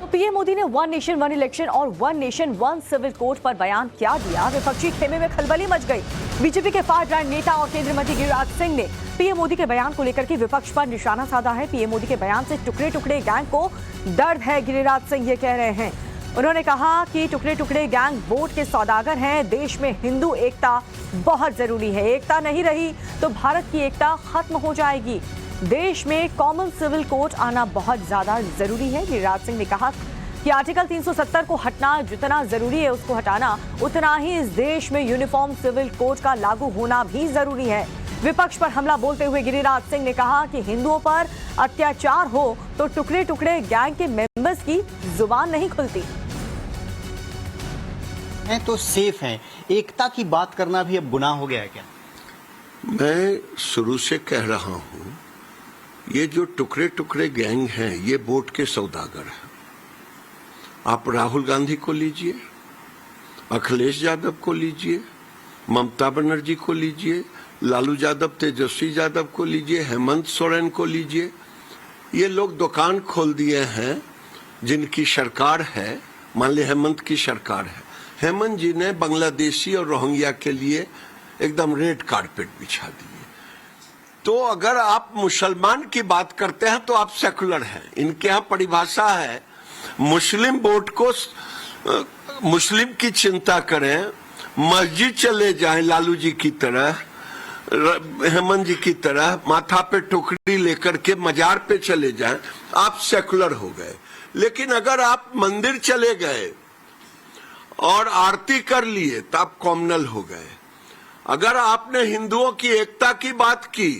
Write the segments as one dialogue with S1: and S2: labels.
S1: PM Modi ने one nation one election और one nation one civil code पर बयान क्या दिया, विपक्षी खेमे में खलबली मच गई। बीजेपी के फार राइट नेता और केंद्रीय मंत्री गिरिराज सिंह ने पीएम मोदी के बयान को लेकर के विपक्ष पर निशाना साधा है। पीएम मोदी के बयान से टुकड़े टुकड़े गैंग को दर्द है, गिरिराज सिंह ये कह रहे हैं। उन्होंने कहा कि टुकड़े टुकड़े गैंग वोट के सौदागर हैं। देश में हिंदू एकता बहुत जरूरी है, एकता नहीं रही तो भारत की एकता खत्म हो जाएगी। देश में कॉमन सिविल कोड आना बहुत ज्यादा जरूरी है। गिरिराज सिंह ने कहा कि आर्टिकल 370 को हटना जितना जरूरी है उसको हटाना उतना ही इस देश में यूनिफॉर्म सिविल कोड का लागू होना भी जरूरी है। विपक्ष पर हमला बोलते हुए गिरिराज सिंह ने कहा कि हिंदुओं पर अत्याचार हो तो टुकड़े टुकड़े गैंग के मेंबर्स की जुबान नहीं खुलती
S2: हैं तो सेफ हैं। एकता की बात करना भी अब गुनाह हो गया है क्या?
S3: मैं शुरू से कह रहा हूं, ये जो टुकड़े टुकड़े गैंग हैं ये वोट के सौदागर हैं। आप राहुल गांधी को लीजिए, अखिलेश यादव को लीजिए, ममता बनर्जी को लीजिए, लालू यादव, तेजस्वी यादव को लीजिए, हेमंत सोरेन को लीजिए। ये लोग दुकान खोल दिए हैं जिनकी सरकार है। मान ली हेमंत की सरकार है, हेमंत जी ने बांग्लादेशी और रोहिंग्या के लिए एकदम रेड कारपेट बिछा दिए। तो अगर आप मुसलमान की बात करते हैं तो आप सेकुलर हैं। इनके यहाँ परिभाषा है, मुस्लिम वोट को मुस्लिम की चिंता करें, मस्जिद चले जाएं लालू जी की तरह, हेमंत जी की तरह, माथा पे टुकड़ी लेकर के मजार पे चले जाएं, आप सेकुलर हो गए। लेकिन अगर आप मंदिर चले गए और आरती कर लिए तो आप कॉमनल हो गए। अगर आपने हिंदुओं की एकता की बात की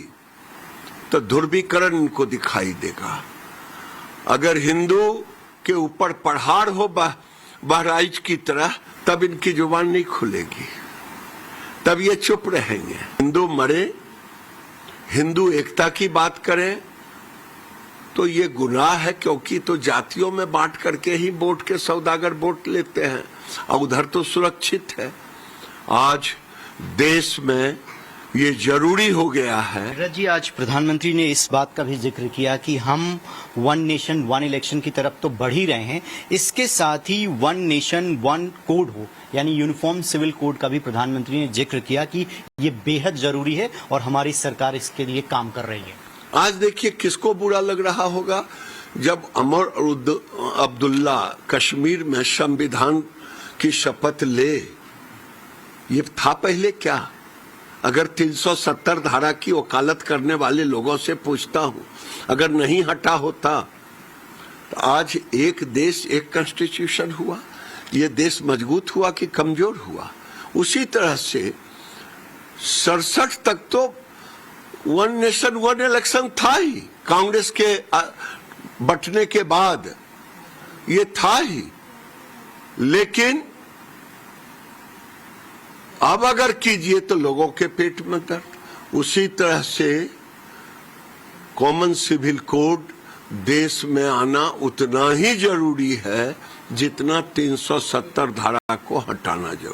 S3: तो ध्रुवीकरण इनको दिखाई देगा। अगर हिंदू के ऊपर पहाड़ हो बहराइच की तरह तब इनकी जुबान नहीं खुलेगी, तब ये चुप रहेंगे। हिंदू मरे, हिंदू एकता की बात करें तो ये गुनाह है, क्योंकि तो जातियों में बांट करके ही वोट के सौदागर वोट लेते हैं और उधर तो सुरक्षित है। आज देश में ये जरूरी हो गया है।
S2: जी, आज प्रधानमंत्री ने इस बात का भी जिक्र किया कि हम वन नेशन वन इलेक्शन की तरफ तो बढ़ ही रहे हैं, इसके साथ ही वन नेशन वन कोड हो, यानी यूनिफॉर्म सिविल कोड का भी प्रधानमंत्री ने जिक्र किया कि ये बेहद जरूरी है और हमारी सरकार इसके लिए काम कर रही है।
S3: आज देखिए किसको बुरा लग रहा होगा जब उमर अब्दुल्ला कश्मीर में संविधान की शपथ ले। ये था पहले क्या? अगर 370 धारा की वकालत करने वाले लोगों से पूछता हूं, अगर नहीं हटा होता तो आज एक देश एक कॉन्स्टिट्यूशन हुआ। ये देश मजबूत हुआ कि कमजोर हुआ? उसी तरह से 67 तक तो वन नेशन वन इलेक्शन था ही, कांग्रेस के बंटने के बाद ये था ही। लेकिन अब अगर कीजिए तो लोगों के पेट में दर्द। उसी तरह से कॉमन सिविल कोड देश में आना उतना ही जरूरी है जितना 370 धारा को हटाना जरूरी।